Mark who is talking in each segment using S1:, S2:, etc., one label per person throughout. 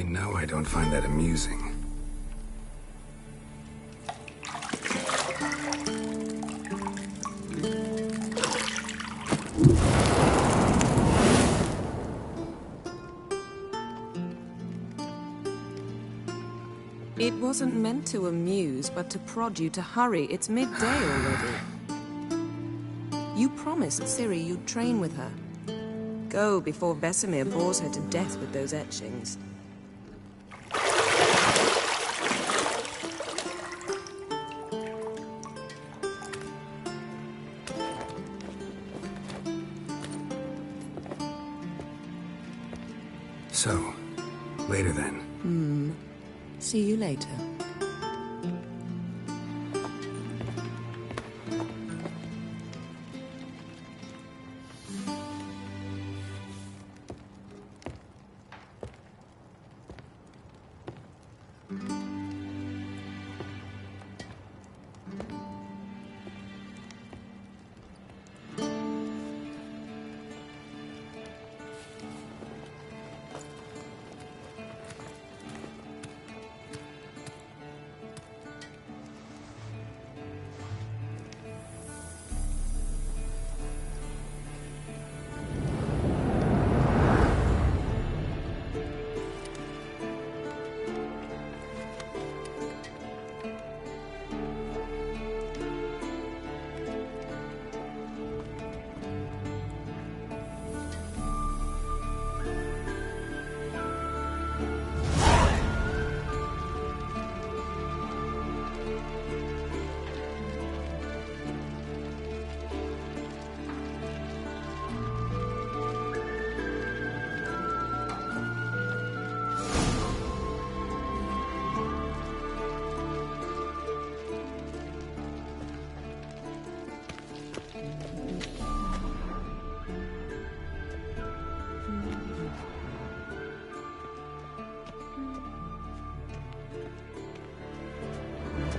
S1: You know I don't find that amusing.
S2: It wasn't meant to amuse, but to prod you to hurry. It's midday already. You promised Ciri you'd train with her. Go before Vesemir bores her to death with those etchings.
S1: So, later then.
S2: See you later.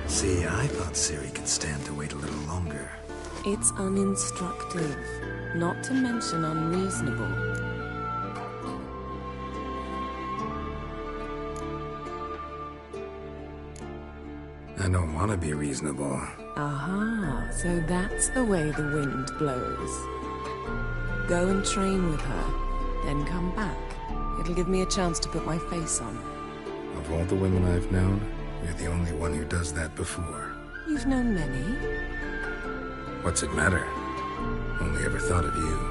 S1: See, I thought Ciri could stand to wait a little longer.
S2: It's uninstructive, not to mention unreasonable.
S1: I don't want to be reasonable.
S2: Aha, so that's the way the wind blows. Go and train with her, then come back. It'll give me a chance to put my face on.
S1: Of all the women I've known, you're the only one who does that before.
S2: You've known many.
S1: What's it matter? Only ever thought of you.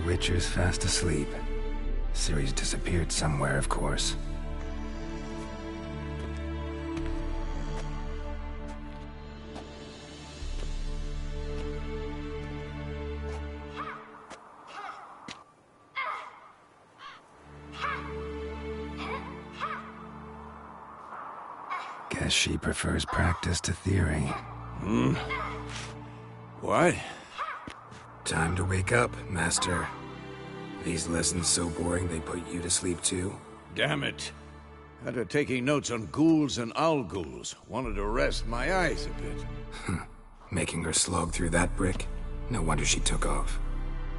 S1: Witcher's fast asleep. Ciri's disappeared somewhere, of course. Guess she prefers practice to theory.
S3: What?
S1: Time to wake up, Master. These lessons so boring they put you to sleep too?
S3: Damn it. After taking notes on ghouls and owl-ghouls, wanted to rest my eyes a bit.
S1: Making her slog through that brick? No wonder she took off.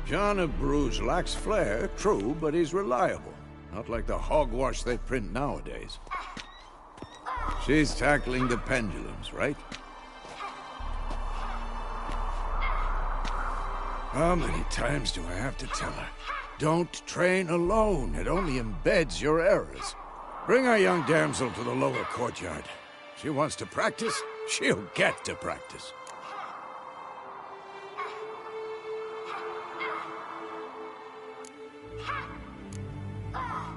S3: John of Bruges lacks flair, true, but he's reliable. Not like the hogwash they print nowadays. She's tackling the pendulums, right? How many times do I have to tell her? Don't train alone. It only embeds your errors. Bring our young damsel to the lower courtyard. She wants to practice, she'll get to practice.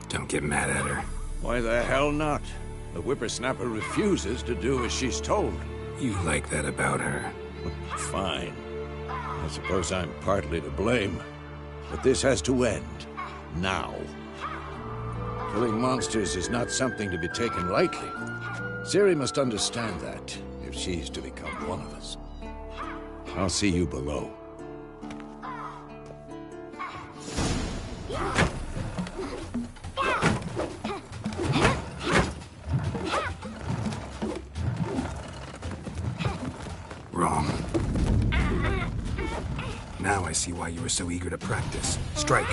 S1: Don't get mad at her.
S3: Why the hell not? The whippersnapper refuses to do as she's told.
S1: You like that about her.
S3: Fine. I suppose I'm partly to blame. But this has to end. Now. Killing monsters is not something to be taken lightly. Ciri must understand that, if she's to become one of us. I'll see you below.
S1: Wrong. Now I see why you were so eager to practice. Strike.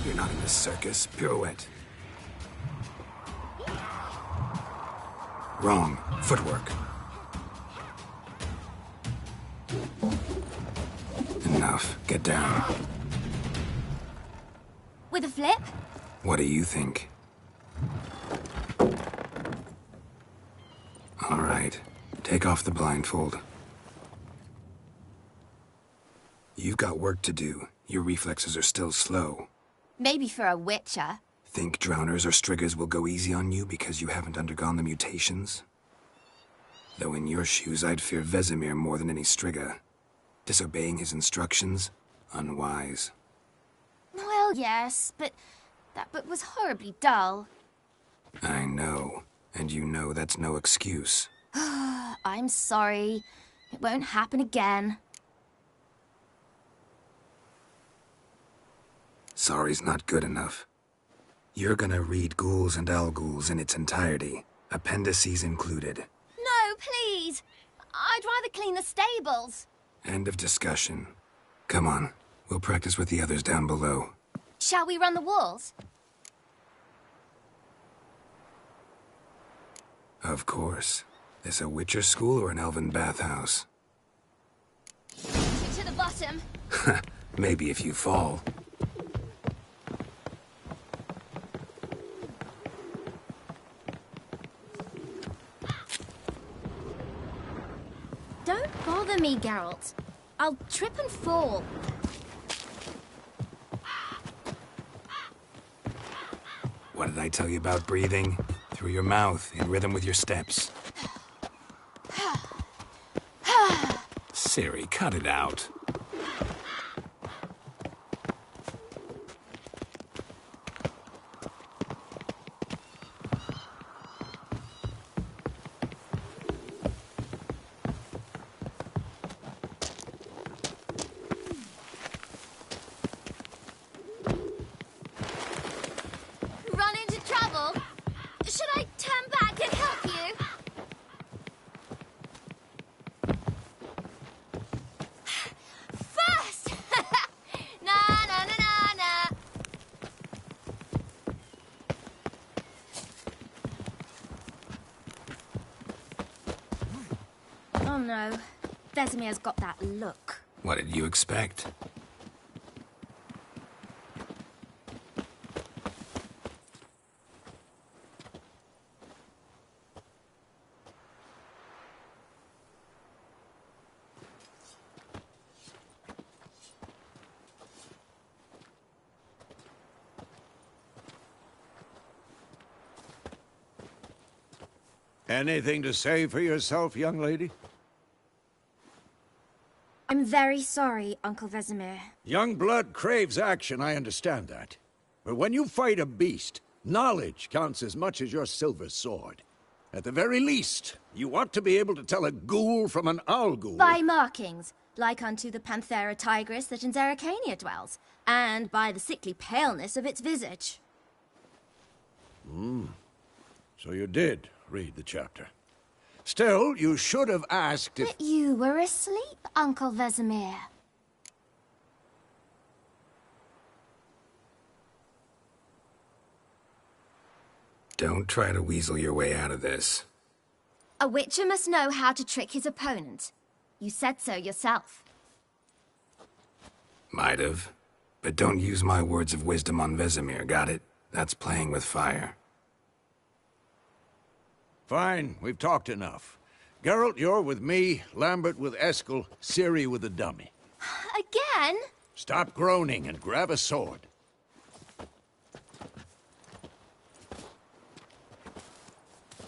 S1: You're not in this circus. Pirouette. Wrong. Footwork. Enough. Get down.
S4: With a flip?
S1: What do you think? All right. Take off the blindfold. You've got work to do. Your reflexes are still slow.
S4: Maybe for a witcher.
S1: Think drowners or striggers will go easy on you because you haven't undergone the mutations? Though in your shoes, I'd fear Vesemir more than any strigger. Disobeying his instructions? Unwise.
S4: Well, yes, but that book was horribly dull.
S1: I know. And you know that's no excuse.
S4: I'm sorry. It won't happen again.
S1: Sorry's not good enough. You're gonna read Ghouls and Owl-Ghouls in its entirety, appendices included.
S4: No, please. I'd rather clean the stables.
S1: End of discussion. Come on, we'll practice with the others down below.
S4: Shall we run the walls?
S1: Of course. This a Witcher school or an elven bathhouse?
S4: To the bottom.
S1: Maybe if you fall.
S4: Don't bother me, Geralt. I'll trip and fall.
S1: What did I tell you about breathing? Through your mouth, in rhythm with your steps. Ciri, cut it out.
S4: Run into trouble? Should I turn back and help you? First! Na na na na na. Oh no. Vesemir's got that look.
S1: What did you expect?
S3: Anything to say for yourself, young lady?
S4: I'm very sorry, Uncle Vesemir.
S3: Young blood craves action, I understand that. But when you fight a beast, knowledge counts as much as your silver sword. At the very least, you ought to be able to tell a ghoul from an owl ghoul.
S4: By markings, like unto the Panthera tigris that in Zerrikania dwells, and by the sickly paleness of its visage.
S3: So you did read the chapter. Still, you should have asked if...
S4: But you were asleep, Uncle Vesemir.
S1: Don't try to weasel your way out of this.
S4: A witcher must know how to trick his opponent. You said so yourself.
S1: Might have. But don't use my words of wisdom on Vesemir, got it? That's playing with fire.
S3: Fine, we've talked enough. Geralt, you're with me, Lambert with Eskel, Ciri with the dummy.
S4: Again?
S3: Stop groaning and grab a sword.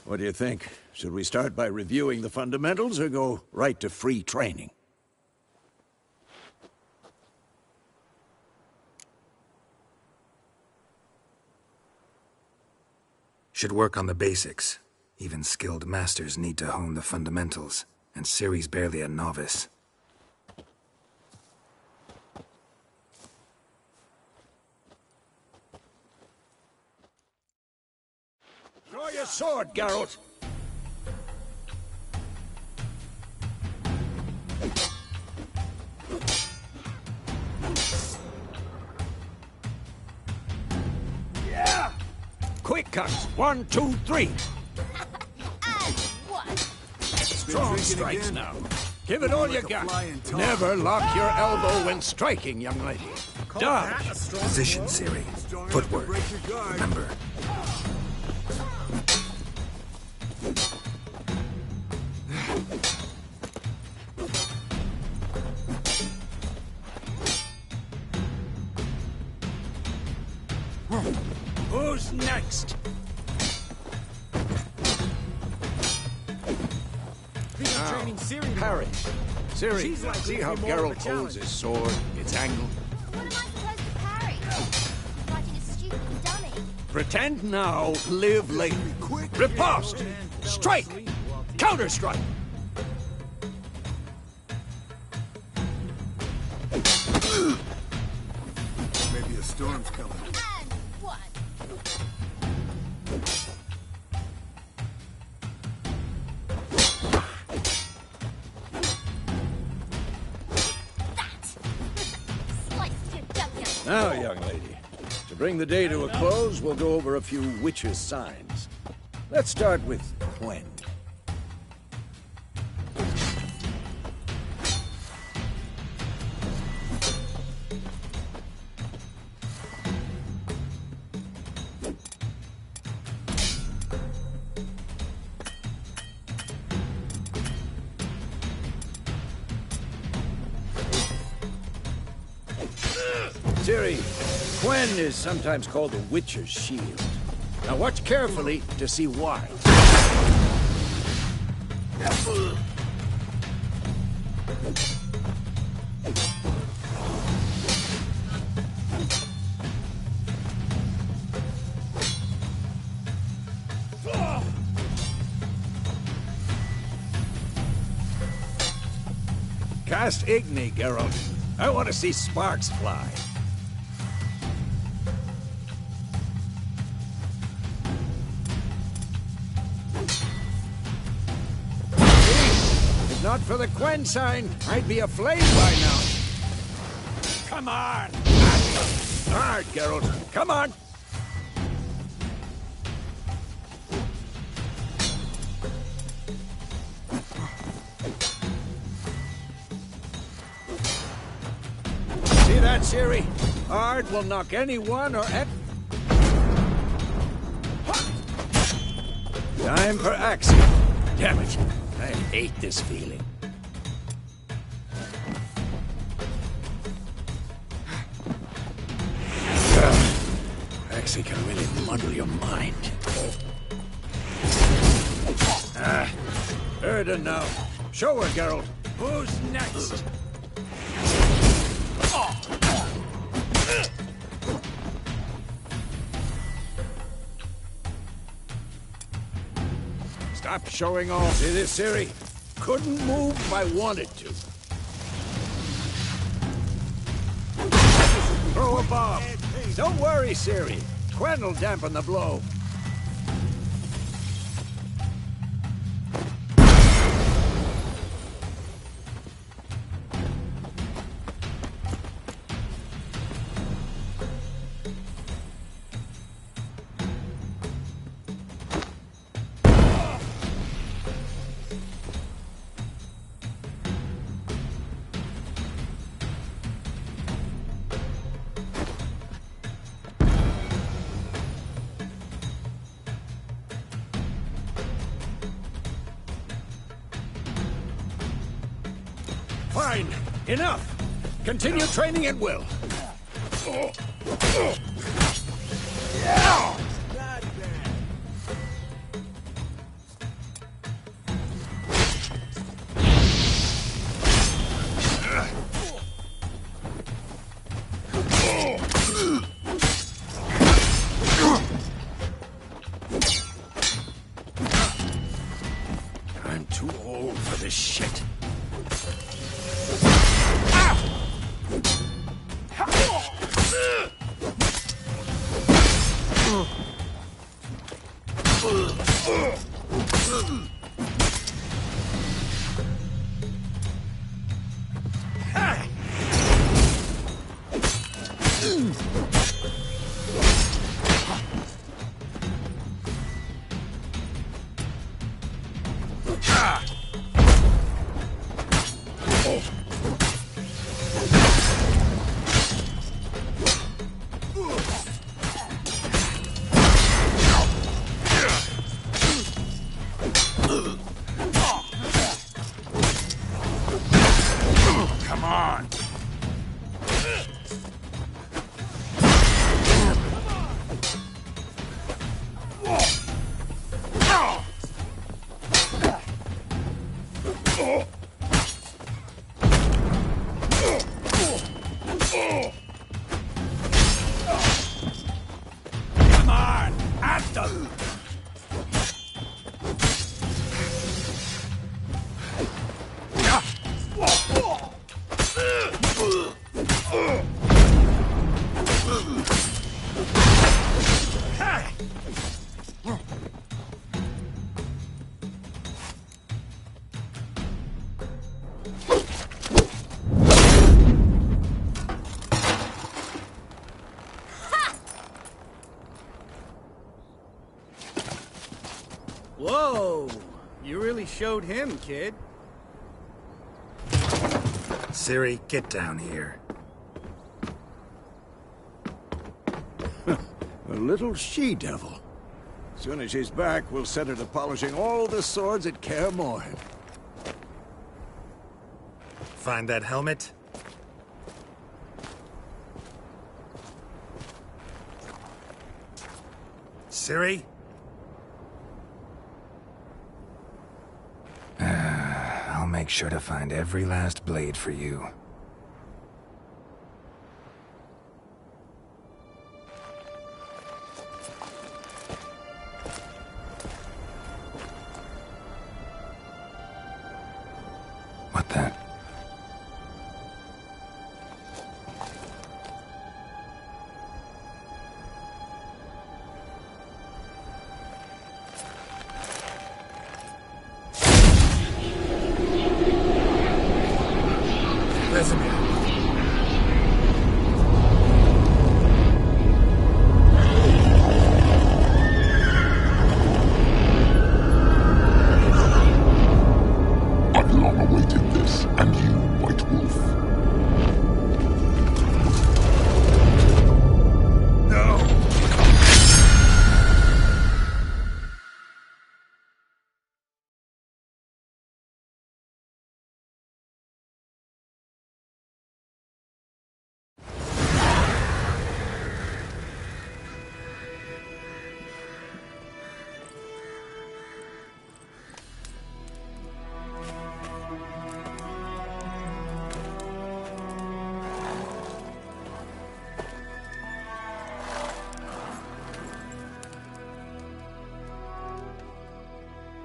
S3: What do you think? Should we start by reviewing the fundamentals or go right to free training?
S1: Should work on the basics. Even skilled masters need to hone the fundamentals, and Ciri's barely a novice.
S3: Draw your sword, Geralt! Yeah! Quick cuts! 1, 2, 3! Strong strikes now. Give it all you got. Never lock your elbow when striking, young lady. Dodge.
S1: Position, Ciri. Footwork. Remember.
S3: Who's next? Parry. Ciri, see how Geralt holds his sword, its angle?
S4: What am I supposed to parry? Fighting a stupid dummy.
S3: Pretend now, live later. Riposte! Strike! Counter-strike!
S5: Maybe a storm's coming.
S4: And one.
S3: Now, young lady, to bring the day to a close, we'll go over a few witches' signs. Let's start with Quen. Ciri, Quen is sometimes called the Witcher's Shield. Now watch carefully to see why. Cast Igni, Geralt. I want to see sparks fly. If not for the Quen sign, I'd be aflame by now. Come on! Hard, Geralt. Come on! that, Ciri? Ard will knock anyone or Time for action. Damn it. I hate this feeling. Axie can really muddle your mind. Erden now. Show her, Geralt. Who's next? Stop showing off. See this, Ciri? Couldn't move if I wanted to. Throw a bomb. Don't worry, Ciri. Quen will dampen the blow. Fine. Enough. Continue training at will. I'm too old for this shit. Come on. Come on, at them.
S6: Whoa! You really showed him, kid.
S1: Ciri, get down here.
S3: A little she-devil. Soon as she's back, we'll set her to polishing all the swords at Kaer Morhen.
S1: Find that helmet? Ciri? I'll make sure to find every last blade for you. What the? Vesemir.
S7: I've long awaited this.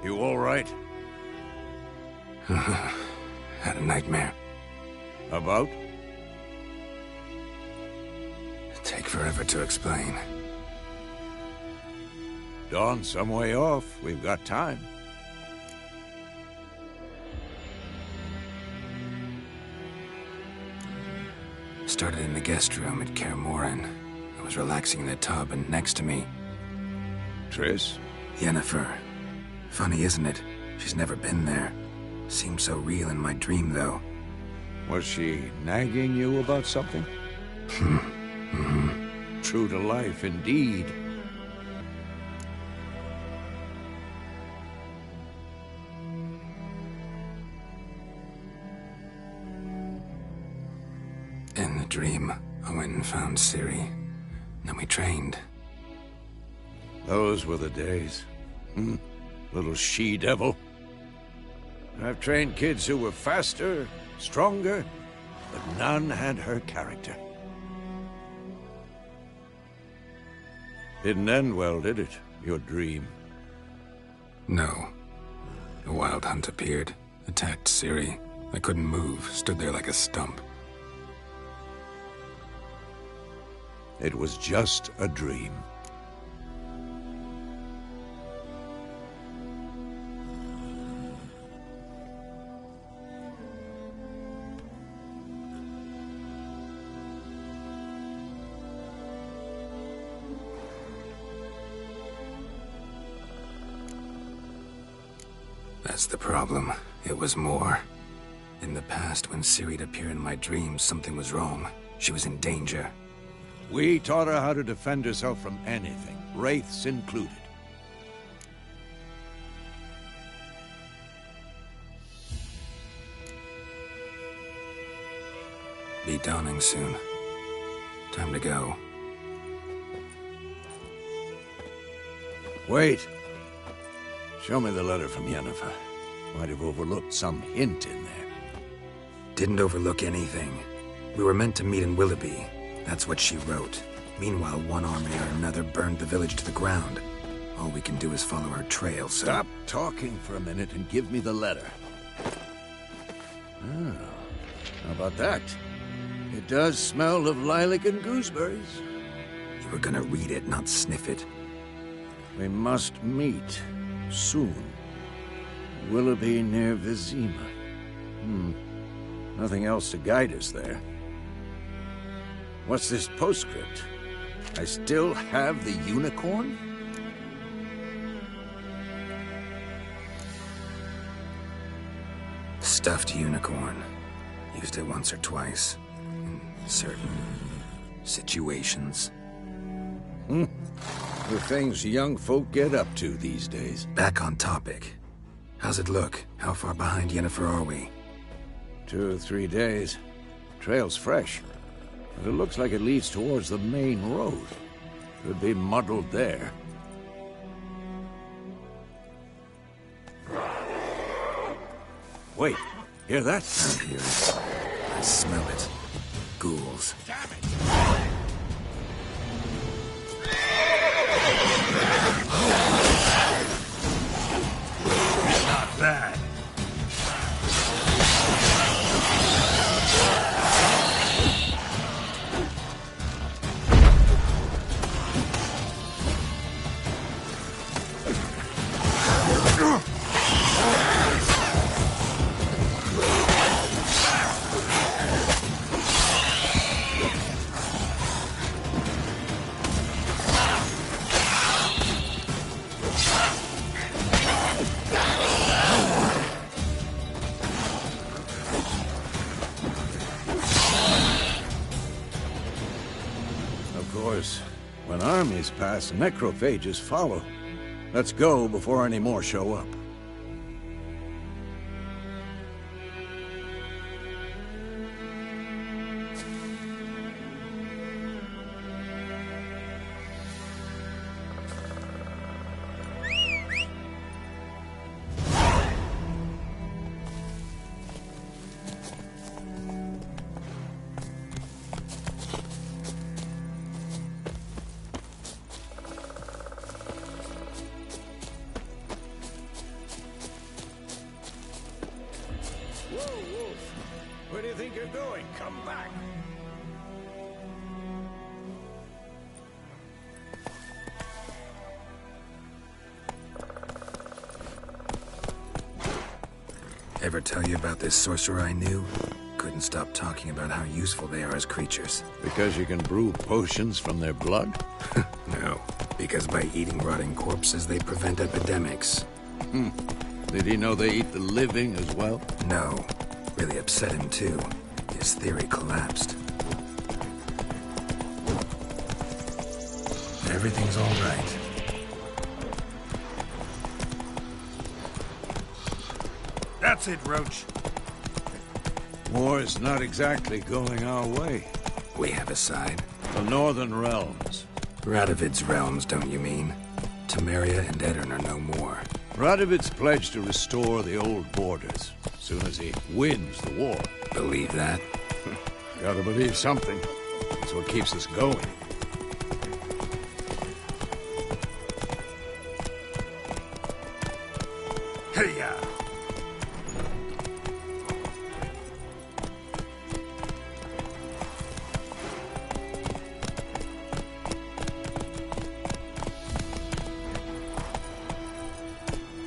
S3: You all right?
S1: Had a nightmare.
S3: About?
S1: Take forever to explain.
S3: Dawn's some way off. We've got time.
S1: Started in the guest room at Kaer Morhen. I was relaxing in the tub, and next to me,
S3: Triss?
S1: Yennefer. Funny, isn't it? She's never been there. Seemed so real in my dream, though.
S3: Was she nagging you about something? True to life, indeed.
S1: In the dream, I went and found Ciri. Then we trained.
S3: Those were the days. Little she-devil. I've trained kids who were faster, stronger, but none had her character. Didn't end well, did it? Your dream?
S1: No. A wild hunt appeared, attacked Ciri. I couldn't move, stood there like a stump.
S3: It was just a dream.
S1: That's the problem. It was more. In the past, when Ciri'd appear in my dreams, something was wrong. She was in danger.
S3: We taught her how to defend herself from anything, wraiths included.
S1: Be dawning soon. Time to go.
S3: Wait. Show me the letter from Yennefer. Might have overlooked some hint in there.
S1: Didn't overlook anything. We were meant to meet in Willoughby. That's what she wrote. Meanwhile, one army or another burned the village to the ground. All we can do is follow her trail, so...
S3: Stop talking for a minute and give me the letter. Oh, how about that? It does smell of lilac and gooseberries.
S1: You were gonna read it, not sniff it.
S3: We must meet. Soon. Willoughby near Vizima. Nothing else to guide us there. What's this postscript? I still have the unicorn?
S1: Stuffed unicorn. Used it once or twice. In certain situations.
S3: The things young folk get up to these days.
S1: Back on topic. How's it look? How far behind Yennefer are we?
S3: 2 or 3 days. Trail's fresh. But it looks like it leads towards the main road. Could be muddled there. Wait, hear that?
S1: I hear it. I smell it. Ghouls.
S3: Damn it! Not bad. When armies pass, necrophages follow. Let's go before any more show up. Where do you think you're going? Come back!
S1: Ever tell you about this sorcerer I knew? Couldn't stop talking about how useful they are as creatures.
S3: Because you can brew potions from their blood?
S1: No, because by eating rotting corpses, they prevent epidemics.
S3: Did he know they eat the living as well?
S1: No, really upset him too. His theory collapsed. Everything's all right.
S5: That's it, Roach.
S3: War's not exactly going our way.
S1: We have a side.
S3: The Northern Realms.
S1: Radovid's realms, don't you mean? Temeria and Edirn are no more.
S3: Radovid's pledged to restore the old borders, as soon as he wins the war.
S1: Believe that?
S3: Gotta believe something. That's what keeps us going.
S5: Hey-ya!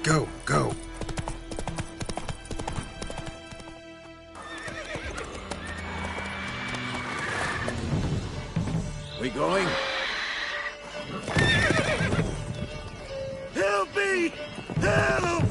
S1: Go, go.
S3: We going?
S5: Help me! Help!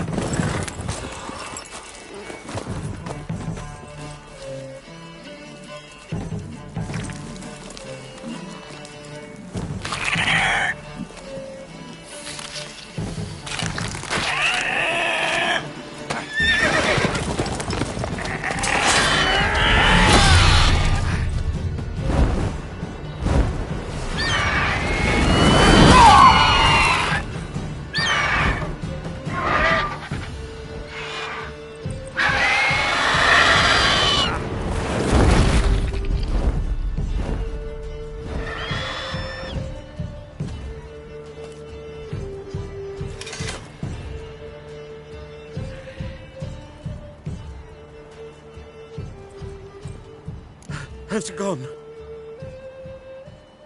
S5: Has it gone?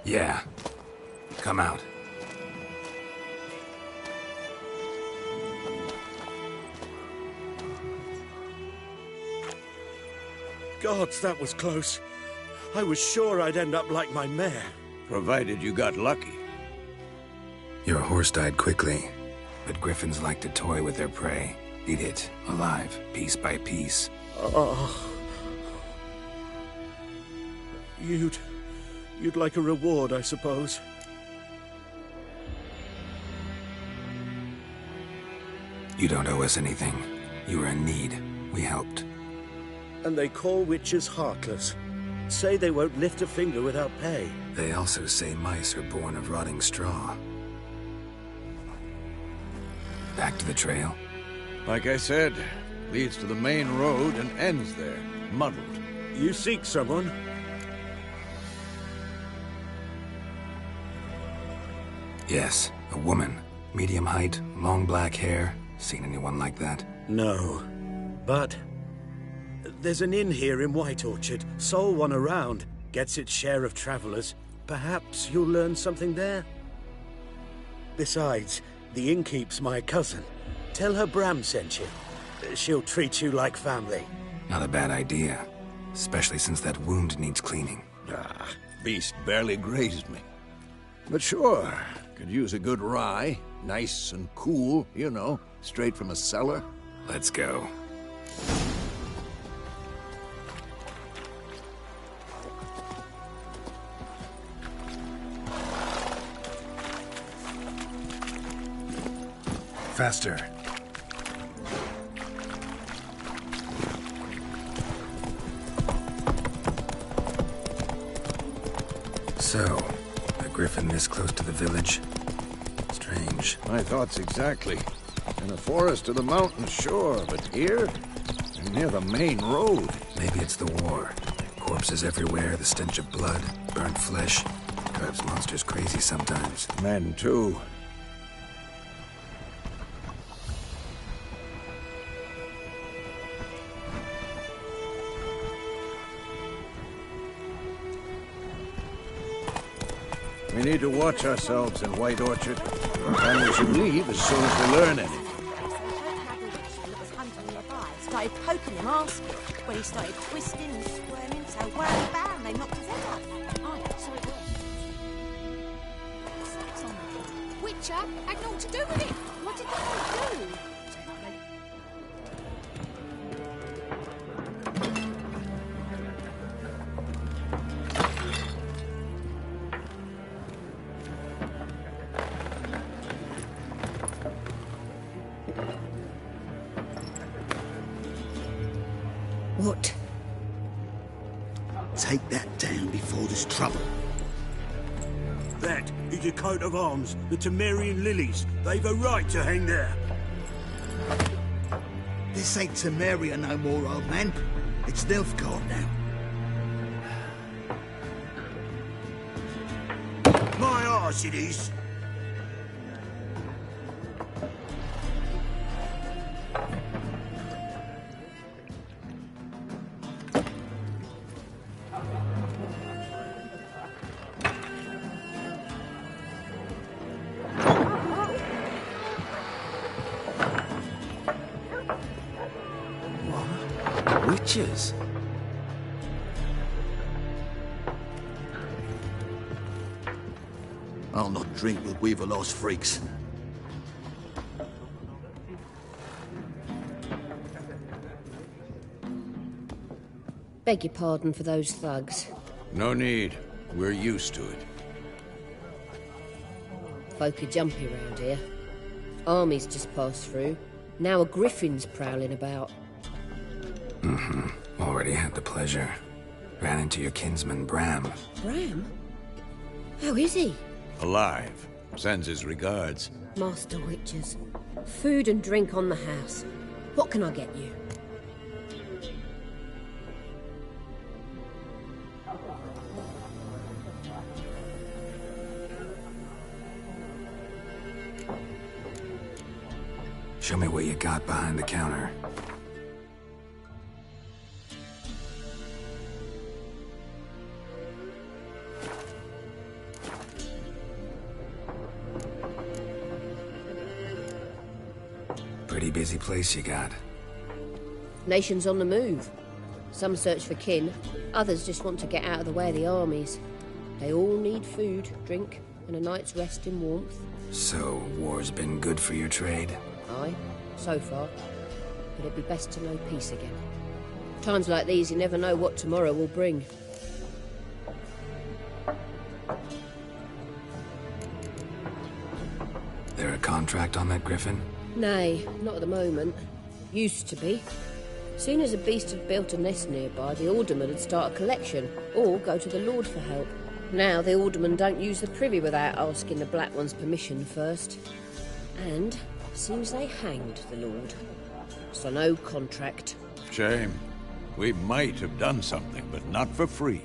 S1: Yeah. Come out.
S5: Gods, that was close. I was sure I'd end up like my mare.
S3: Provided you got lucky.
S1: Your horse died quickly, but griffins like to toy with their prey. Eat it, alive, piece by piece.
S5: Oh. You'd like a reward, I suppose.
S1: You don't owe us anything. You were in need. We helped.
S5: And they call witches heartless. Say they won't lift a finger without pay.
S1: They also say mice are born of rotting straw. Back to the trail?
S3: Like I said, leads to the main road and ends there, muddled.
S5: You seek someone?
S1: Yes, a woman. Medium height, long black hair. Seen anyone like that?
S5: No. But there's an inn here in White Orchard. Sole one around. Gets its share of travelers. Perhaps you'll learn something there? Besides, the innkeep's my cousin. Tell her Bram sent you. She'll treat you like family.
S1: Not a bad idea. Especially since that wound needs cleaning.
S3: Ah, beast barely grazed me. But sure, could use a good rye. Nice and cool, you know, straight from a cellar.
S1: Let's go. Faster. So, a griffin this close to the village? Strange.
S3: My thoughts exactly. In a forest to the mountains, sure, but here? Near the main road.
S1: Maybe it's the war. Corpses everywhere, the stench of blood, burnt flesh. Drives monsters crazy sometimes.
S3: Men, too. We need to watch ourselves in White Orchard. And we should leave as soon as we learn anything.
S7: Started poking him, asking. When he started twisting and squirming, so wham bam, they knocked his head off. Oh, so it was.
S8: Witcher had naught to do with it. What did they do?
S2: What?
S9: Take that down before there's trouble.
S5: That is a coat of arms, the Temerian lilies. They've a right to hang there.
S9: This ain't Temeria no more, old man. It's Nilfgaard now.
S5: My arse it is.
S1: Witches?
S9: I'll not drink with Weaverlost freaks.
S10: Beg your pardon for those thugs.
S3: No need. We're used to it.
S10: Folk are jumpy round here. Armies just passed through. Now a griffin's prowling about.
S1: Already had the pleasure. Ran into your kinsman, Bram.
S10: Bram? How is he?
S3: Alive. Sends his regards.
S10: Master Witchers. Food and drink on the house. What can I get you?
S1: Show me what you got behind the counter. Pretty busy place you got.
S10: Nations on the move. Some search for kin, others just want to get out of the way of the armies. They all need food, drink, and a night's rest in warmth.
S1: So, war's been good for your trade?
S10: Aye, so far. But it'd be best to know peace again. Times like these, you never know what tomorrow will bring.
S1: There a contract on that griffin?
S10: Nay, not at the moment. Used to be. Soon as a beast had built a nest nearby, the alderman would start a collection, or go to the Lord for help. Now the aldermen don't use the privy without asking the Black One's permission first. And seems they hanged the Lord. So no contract.
S3: Shame. We might have done something, but not for free.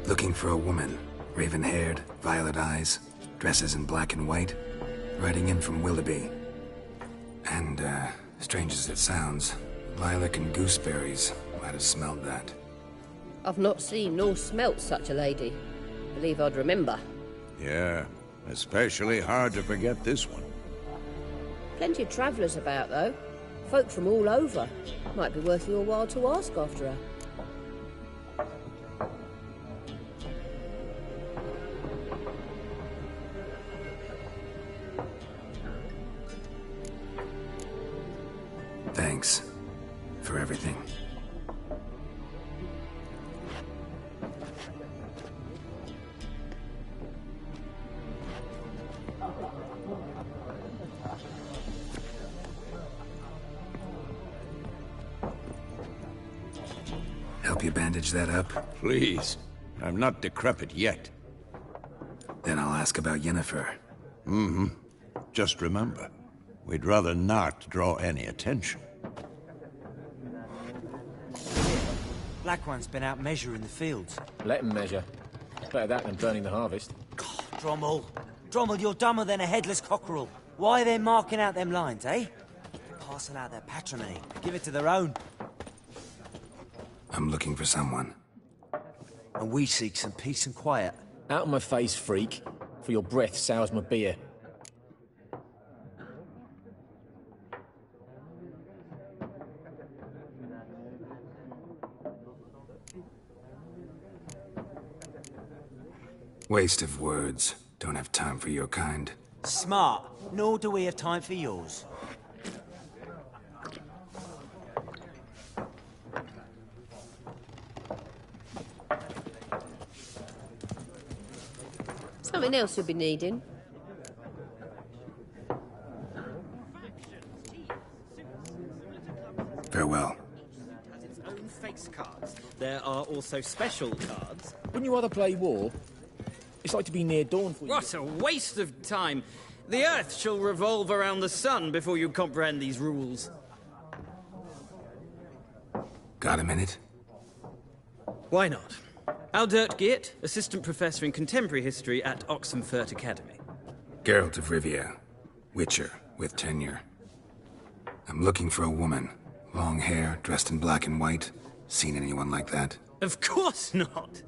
S1: Looking for a woman. Raven-haired, violet eyes, dresses in black and white. Riding in from Willoughby. And, strange as it sounds, lilac and gooseberries might have smelled that.
S10: I've not seen nor smelt such a lady. Believe I'd remember.
S3: Yeah, especially hard to forget this one.
S10: Plenty of travellers about, though. Folk from all over. Might be worth your while to ask after her.
S1: Thanks for everything. Help you bandage that up?
S3: Please. I'm not decrepit yet.
S1: Then I'll ask about Yennefer.
S3: Just remember, we'd rather not draw any attention.
S6: Black One's been out measuring the fields.
S11: Let him measure. Better that than burning the harvest.
S6: Drommel. Drommel, you're dumber than a headless cockerel. Why are they marking out them lines, eh? Parcel out their patrimony. Give it to their own.
S1: I'm looking for someone.
S6: And we seek some peace and quiet.
S11: Out of my face, freak, for your breath sours my beer.
S1: Waste of words. Don't have time for your kind.
S6: Smart, nor do we have time for yours.
S10: Something else you'll be needing.
S1: Farewell.
S12: Has its own face cards. There are also special cards.
S11: Wouldn't you rather play war? It's like to be near dawn for you.
S12: What a waste of time! The Earth shall revolve around the sun before you comprehend these rules.
S1: Got a minute?
S12: Why not? Aldert Geert, Assistant Professor in Contemporary History at Oxenfurt Academy.
S1: Geralt of Rivia. Witcher, with tenure. I'm looking for a woman. Long hair, dressed in black and white. Seen anyone like that?
S12: Of course not!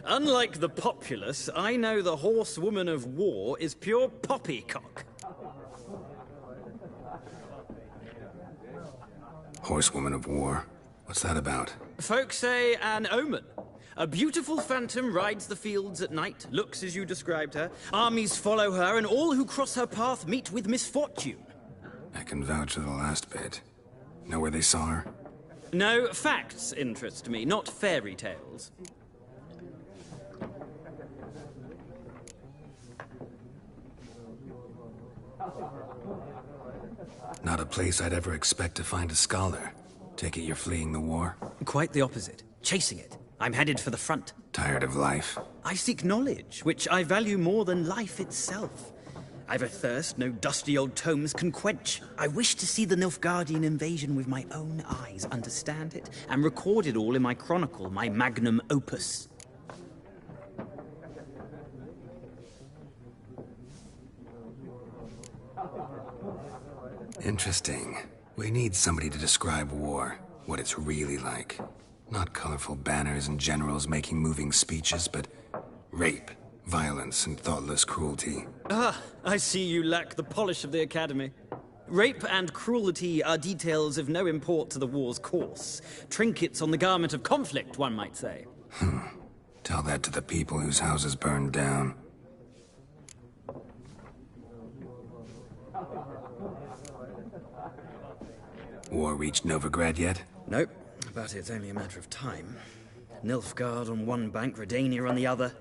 S12: Unlike the populace, I know the horsewoman of war is pure poppycock.
S1: Horsewoman of war? What's that about?
S12: Folk say an omen. A beautiful phantom rides the fields at night, looks as you described her. Armies follow her, and all who cross her path meet with misfortune.
S1: I can vouch for the last bit. Know where they saw her?
S12: No, facts interest me, not fairy tales.
S1: Not a place I'd ever expect to find a scholar. Take it you're fleeing the war?
S12: Quite the opposite. Chasing it. I'm headed for the front.
S1: Tired of life?
S12: I seek knowledge, which I value more than life itself. I've a thirst no dusty old tomes can quench. I wish to see the Nilfgaardian invasion with my own eyes, understand it, and record it all in my chronicle, my magnum opus.
S1: Interesting. We need somebody to describe war, what it's really like. Not colorful banners and generals making moving speeches, but rape, violence, and thoughtless cruelty.
S12: Ah, I see you lack the polish of the Academy. Rape and cruelty are details of no import to the war's course. Trinkets on the garment of conflict, one might say.
S1: Tell that to the people whose houses burned down. War reached Novigrad yet?
S12: Nope, but it's only a matter of time. Nilfgaard on one bank, Redania on the other,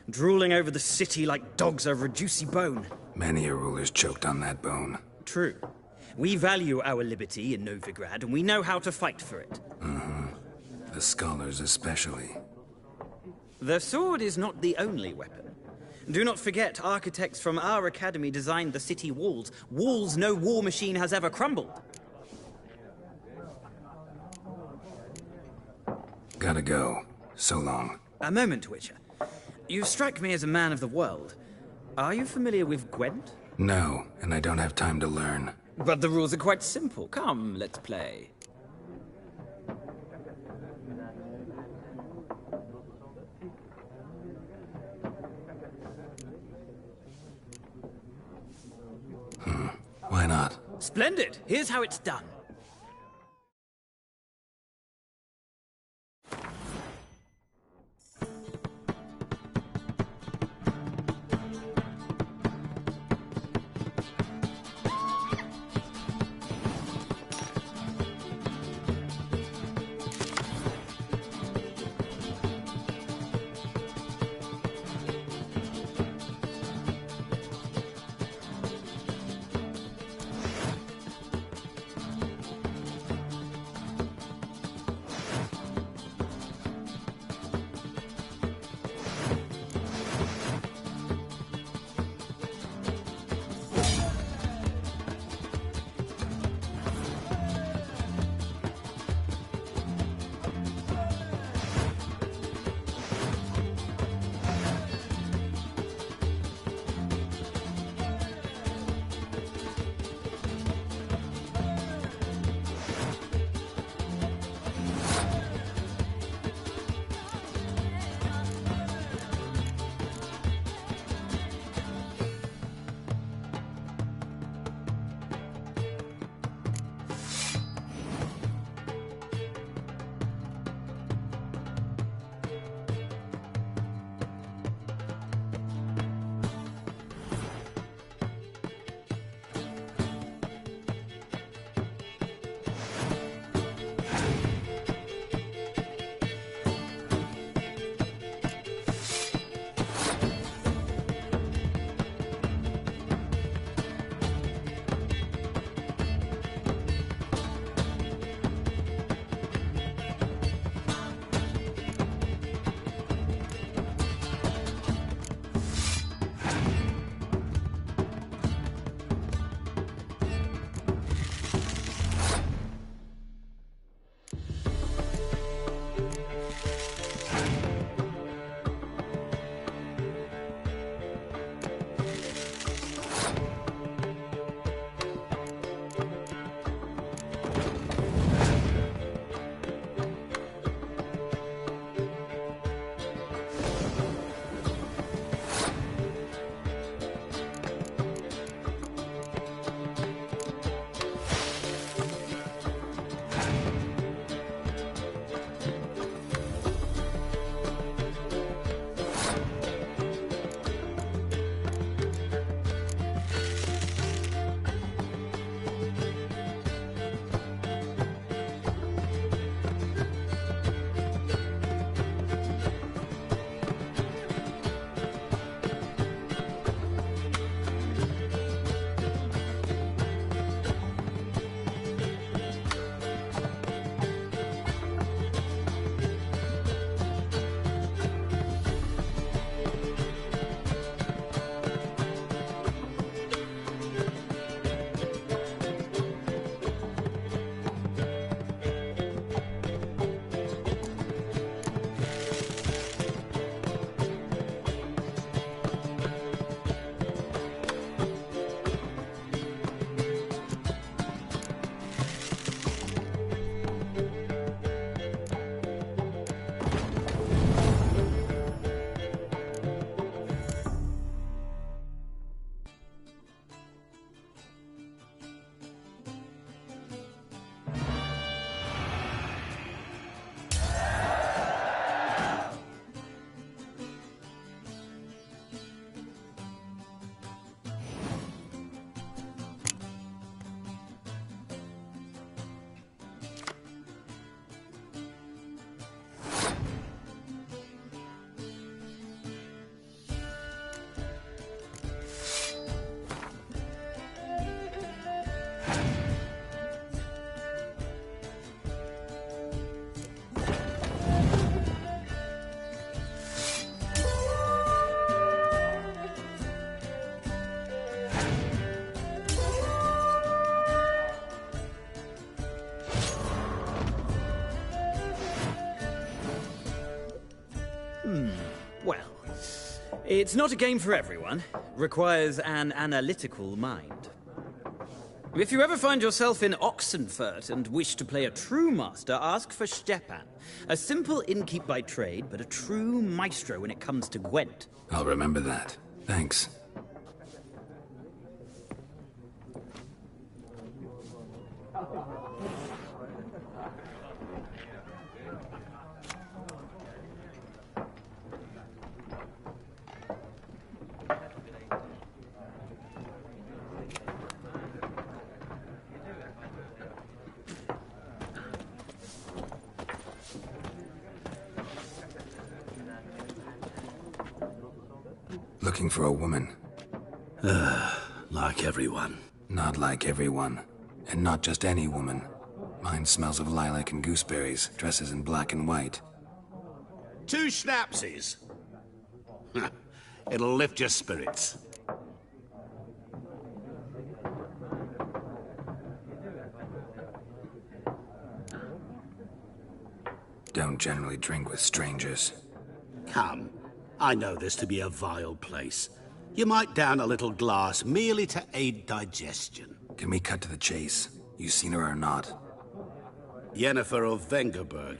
S12: drooling over the city like dogs over a juicy bone.
S1: Many a ruler's choked on that bone.
S12: True. We value our liberty in Novigrad, and we know how to fight for it.
S1: The scholars especially.
S12: The sword is not the only weapon. Do not forget, architects from our academy designed the city walls. Walls no war machine has ever crumbled.
S1: Gotta go. So long.
S12: A moment, Witcher. You strike me as a man of the world. Are you familiar with Gwent?
S1: No, and I don't have time to learn.
S12: But the rules are quite simple. Come, let's play.
S1: Why not?
S12: Splendid! Here's how it's done. It's not a game for everyone. Requires an analytical mind. If you ever find yourself in Oxenfurt and wish to play a true master, ask for Stepan. A simple innkeep by trade, but a true maestro when it comes to Gwent.
S1: I'll remember that. Thanks. Looking for a woman.
S9: Like everyone.
S1: Not like everyone. And not just any woman. Mine smells of lilac and gooseberries, dresses in black and white.
S13: 2 schnapsies. It'll lift your spirits.
S1: Don't generally drink with strangers.
S13: Come. I know this to be a vile place. You might down a little glass merely to aid digestion.
S1: Can we cut to the chase? You seen her or not?
S13: Yennefer of Vengerberg.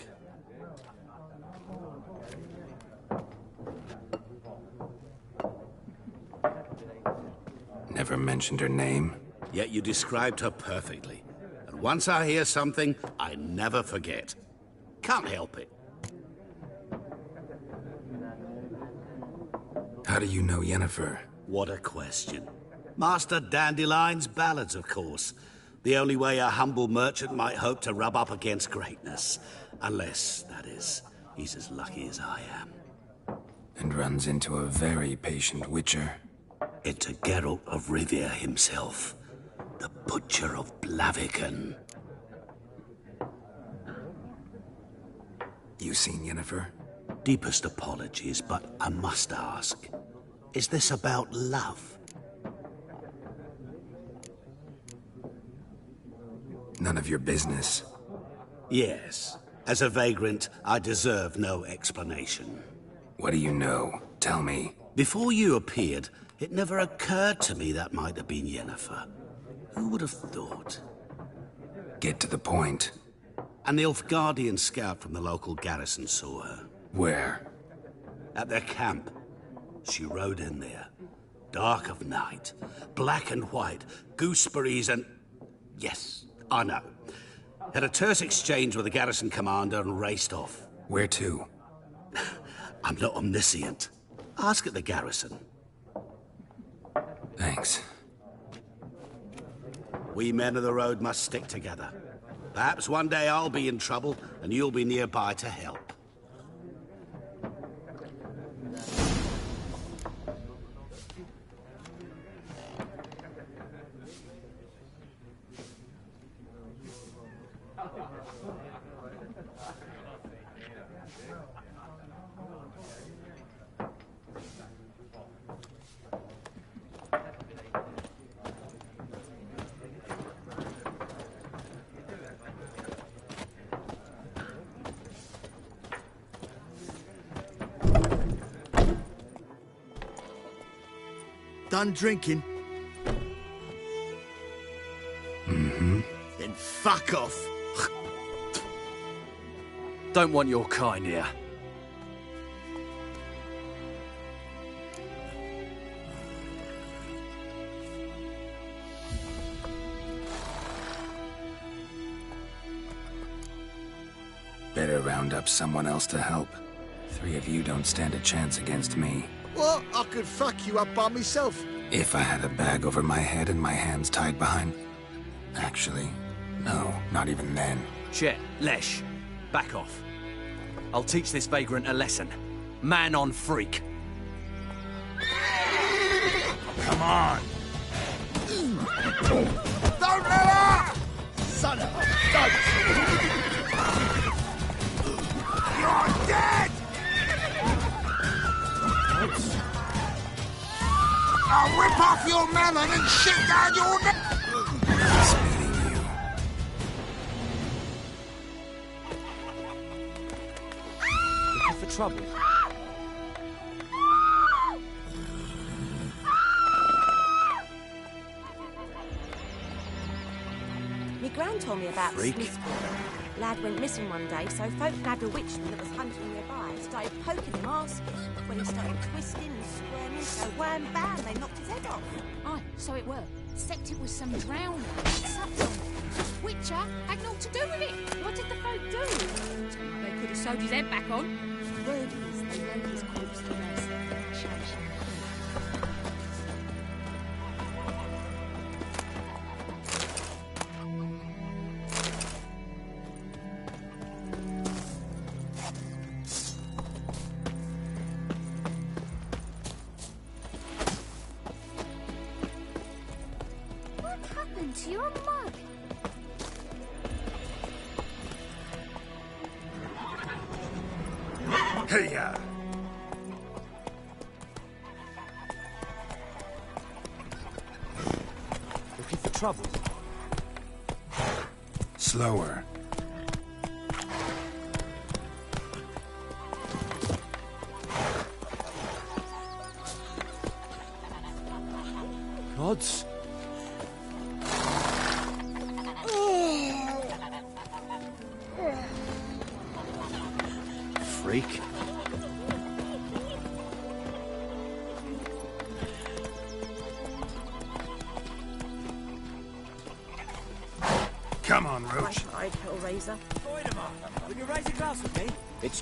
S1: Never mentioned her name?
S13: Yet you described her perfectly. And once I hear something, I never forget. Can't help it.
S1: How do you know Yennefer?
S13: What a question. Master Dandelion's ballads, of course. The only way a humble merchant might hope to rub up against greatness. Unless, that is, he's as lucky as I am.
S1: And runs into a very patient witcher.
S13: Into Geralt of Rivia himself. The Butcher of Blaviken.
S1: You seen Yennefer?
S13: Deepest apologies, but I must ask. Is this about love?
S1: None of your business.
S13: Yes. As a vagrant, I deserve no explanation.
S1: What do you know? Tell me.
S13: Before you appeared, it never occurred to me that might have been Yennefer. Who would have thought?
S1: Get to the point.
S13: An Nilfgaardian scout from the local garrison saw her.
S1: Where?
S13: At their camp. She rode in there. Dark of night. Black and white. Gooseberries and... Yes, I know. Had a terse exchange with the garrison commander and raced off.
S1: Where to?
S13: I'm not omniscient. Ask at the garrison.
S1: Thanks.
S13: We men of the road must stick together. Perhaps one day I'll be in trouble and you'll be nearby to help.
S9: Done drinking?
S1: Mm-hmm.
S9: Then fuck off.
S14: Don't want your kind here.
S1: Better round up someone else to help. 3 of you don't stand a chance against me.
S9: What? I could fuck you up by myself.
S1: If I had a bag over my head and my hands tied behind... Actually, no, not even then.
S14: Chet, Lesh, back off. I'll teach this vagrant a lesson. Man on freak.
S13: Come on!
S9: Don't let her! Son of a bitch! You're dead! I'll rip off your melon and shit down your neck!
S1: Nice meeting you.
S6: Looking for trouble?
S7: Me gran told me about
S14: Freak.
S7: Smithsburg. Lad went missing one day, so folk nabbed a witchman that was hunting nearby. Started poking him, asking. When he started twisting and squirming, so wham bam, they knocked his head off.
S8: Aye, so it were. Except it was some drowning. Sucked on. Witcher had naught to do with it. What did the folk do? They could have sewed his head back on.
S7: Word is, they laid his corpse to rest.
S8: What happened to your mug?
S1: Hey-ya!
S6: Looking for trouble?
S1: Slower.
S6: Gods.
S14: Freak.
S1: Come on, Roach.
S7: I tried, Hellraiser.
S6: Will you raise a glass with me?
S11: It's...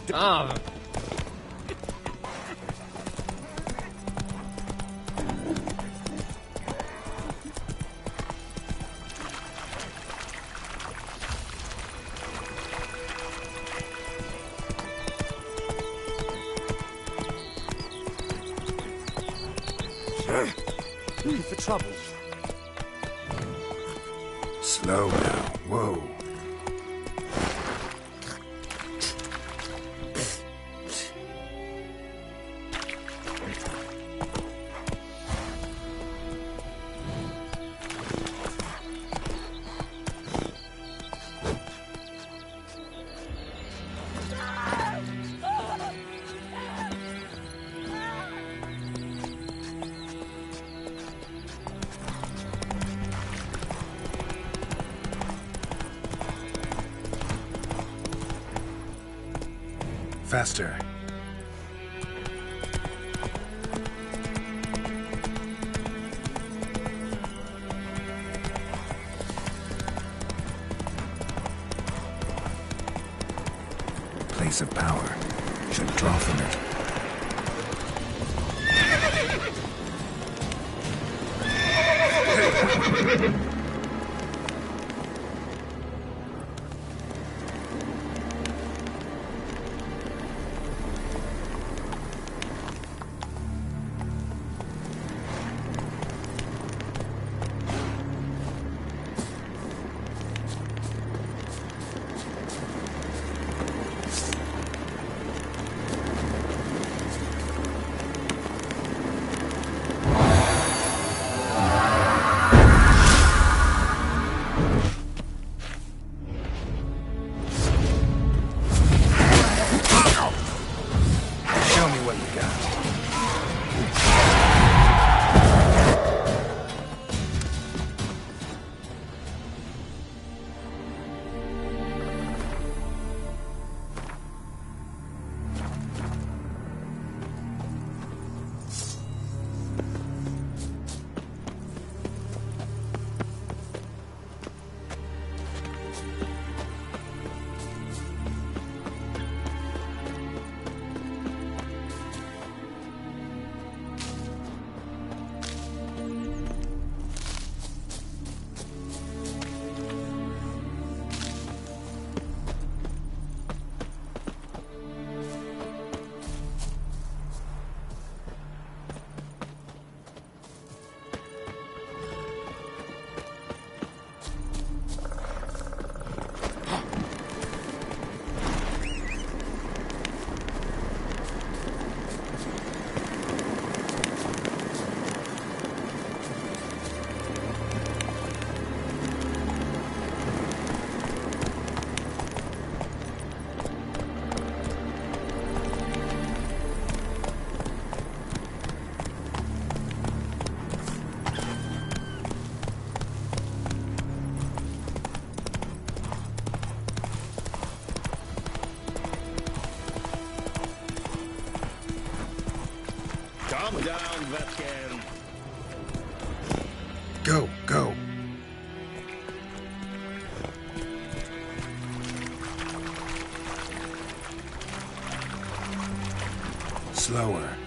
S6: Looking for trouble?
S1: Slow now. Whoa. Faster. Place of power. Should draw from it. slower.